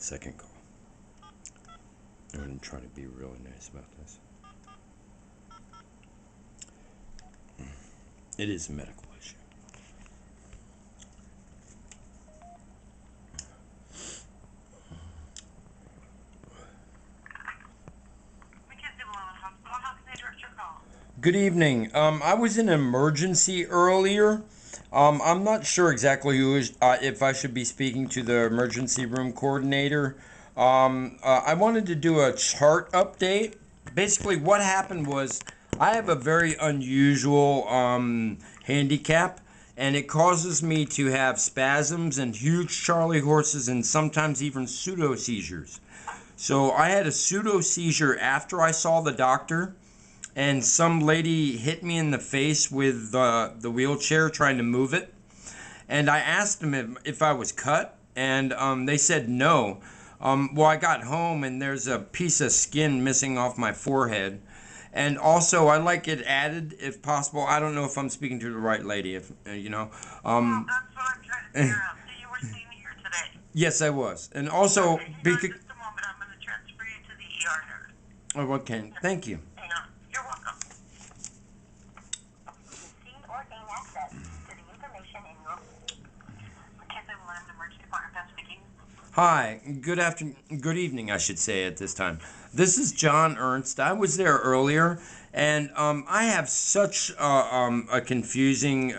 Second call. I'm going to try to be really nice about this. It is a medical issue. Mckenzie Willamette Hospital, how can I direct your call? Good evening. I was in an emergency earlier. I'm not sure exactly who is, if I should be speaking to the emergency room coordinator. I wanted to do a chart update. Basically, what happened was I have a very unusual handicap, and it causes me to have spasms and huge Charlie horses and sometimes even pseudo seizures. So I had a pseudo seizure after I saw the doctor, and some lady hit me in the face with the wheelchair trying to move it. And I asked them if I was cut, and they said no. Well, I got home, and there's a piece of skin missing off my forehead. And also, I like it added, if possible. I don't know if I'm speaking to the right lady, if you know. Well, that's what I'm trying to figure out. So you were seen here today? Yes, I was. And also, Okay, hang on just a moment. I'm going to transfer you to the ER nurse. oh, okay, thank you. Hang on. You're welcome. Seen or gain access to the information in your Mckenzie Willamette Emergency Department. That's speaking. Hi, good evening, I should say at this time. This is John Ernst. I was there earlier, and I have such a confusing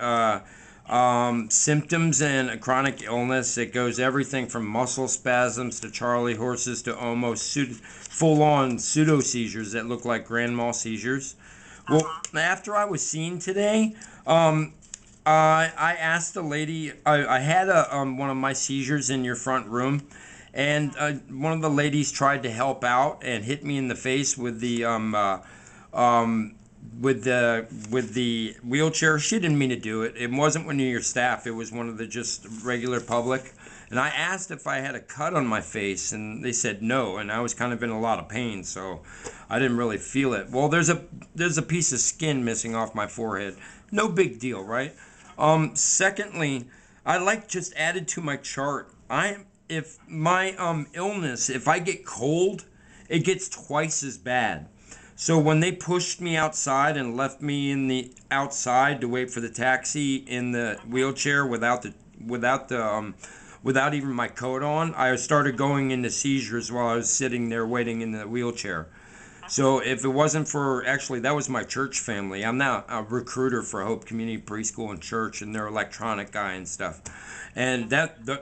symptoms and a chronic illness. It goes everything from muscle spasms to Charlie horses to almost full-on pseudo seizures that look like grand mal seizures. Well, after I was seen today, I asked the lady. I had one of my seizures in your front room, and one of the ladies tried to help out and hit me in the face with the wheelchair. She didn't mean to do it. It wasn't one of your staff. It was one of the just regular public. And I asked if I had a cut on my face, and they said no. And I was kind of in a lot of pain, so I didn't really feel it. Well, there's a piece of skin missing off my forehead. No big deal, right? Secondly, I like just added to my chart. If my illness, if I get cold, it gets twice as bad. So when they pushed me outside and left me in the outside to wait for the taxi in the wheelchair without even my coat on, I started going into seizures while I was sitting there waiting in the wheelchair. So if it wasn't for, actually, that was my church family. I'm now a recruiter for Hope Community Preschool and Church, and their electronic guy and stuff. And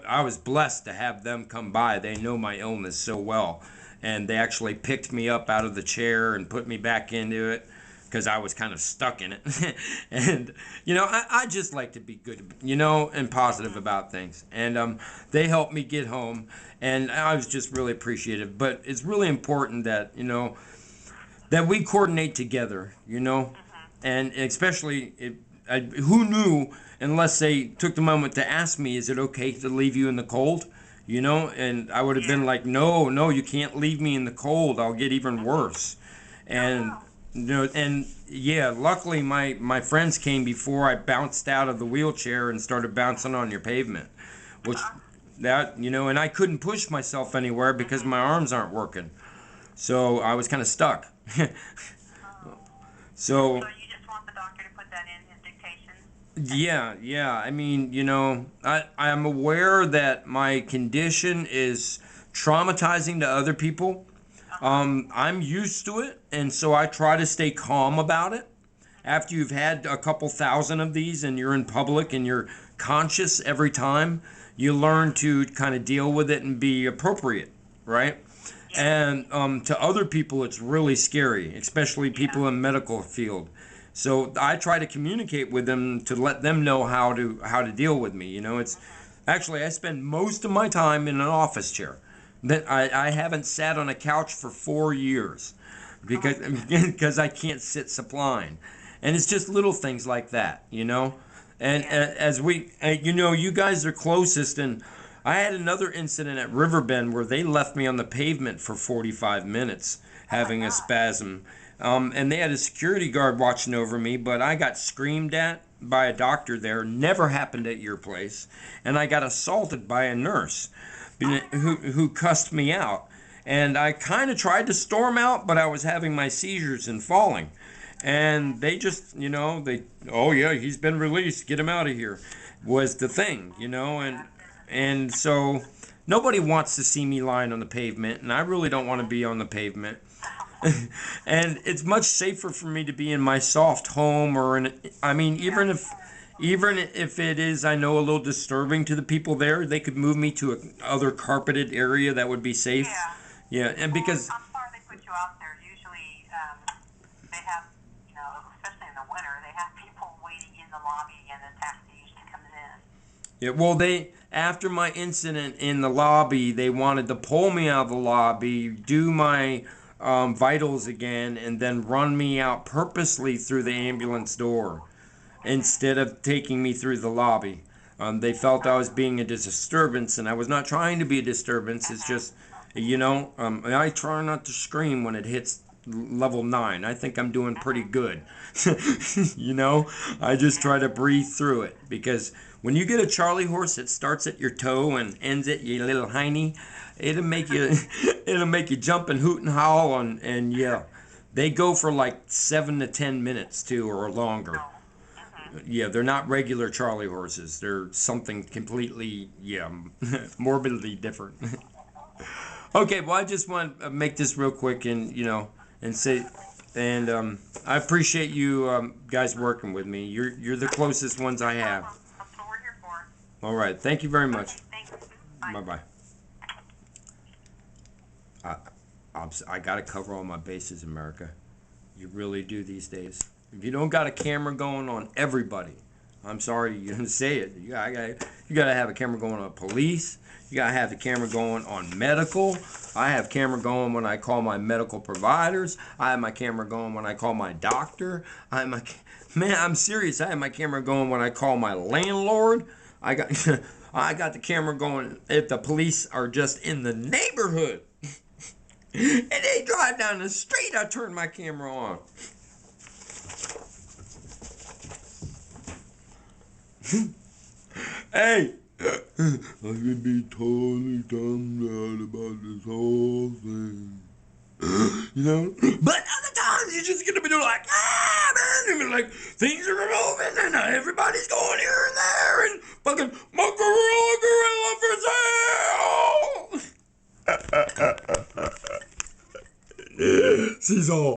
I was blessed to have them come by. They know my illness so well. And they actually picked me up out of the chair and put me back into it because I was kind of stuck in it. And, you know, I just like to be good, you know, and positive about things. And they helped me get home, and I was just really appreciative. But it's really important that, you know, that we coordinate together, you know, and especially, who knew unless they took the moment to ask me, is it okay to leave you in the cold, you know, and I would have been like, no, you can't leave me in the cold, I'll get even worse. And, you know, and yeah, luckily my friends came before I bounced out of the wheelchair and started bouncing on your pavement, which, that, you know, and I couldn't push myself anywhere because my arms aren't working. So I was kind of stuck. So you just want the doctor to put that in his dictation? Yeah. I mean, you know, I'm aware that my condition is traumatizing to other people. I'm used to it, and so I try to stay calm about it. After you've had a couple thousand of these and you're in public and you're conscious every time, you learn to kind of deal with it and be appropriate, right? And to other people, it's really scary, especially people in medical field. So I try to communicate with them to let them know how to deal with me. You know, it's actually I spend most of my time in an office chair. That I haven't sat on a couch for 4 years because I can't sit supplying, and it's just little things like that, you know. And as we, you know, you guys are closest, and I had another incident at Riverbend where they left me on the pavement for 45 minutes having a spasm. And they had a security guard watching over me, but I got screamed at by a doctor there. Never happened at your place. And I got assaulted by a nurse. who cussed me out. And I kind of tried to storm out, but I was having my seizures and falling. And they just, oh yeah, he's been released, get him out of here, was the thing, and so nobody wants to see me lying on the pavement, and I really don't want to be on the pavement. And it's much safer for me to be in my soft home, even if it is, I know, a little disturbing to the people there, they could move me to another carpeted area that would be safe. Yeah, and because I'm sorry they put you out there. Usually, they have, especially in the winter, they have people waiting in the lobby, and the taxi usually comes in. yeah, well, after my incident in the lobby, they wanted to pull me out of the lobby, do my vitals again, and then run me out purposely through the ambulance door instead of taking me through the lobby. They felt I was being a disturbance, and I was not trying to be a disturbance. It's just, I try not to scream when it hits level 9. I think I'm doing pretty good. I just try to breathe through it, because when you get a Charlie horse that starts at your toe and ends at your little hiney, it'll make you jump and hoot and howl, and yeah, they go for like 7 to 10 minutes too, or longer. Yeah, they're not regular Charlie horses. They're something completely, morbidly different. Okay, well, I just want to make this real quick and say, and I appreciate you guys working with me. You're the closest ones I have. That's what we're here for. All right, thank you very much. Thanks. Bye bye. I gotta cover all my bases, America. You really do these days. If you don't got a camera going on everybody, I'm sorry you say it. You gotta have a camera going on police. You gotta have the camera going on medical. I have camera going when I call my medical providers. I have my camera going when I call my doctor. I'm serious. I have my camera going when I call my landlord. I got the camera going if the police are just in the neighborhood and they drive down the street. I turn my camera on. Hey, I could be totally bummed out about this whole thing. But other times you're just gonna be like, man, like things are moving and everybody's going here and there and fucking my gorilla for sale. She's all.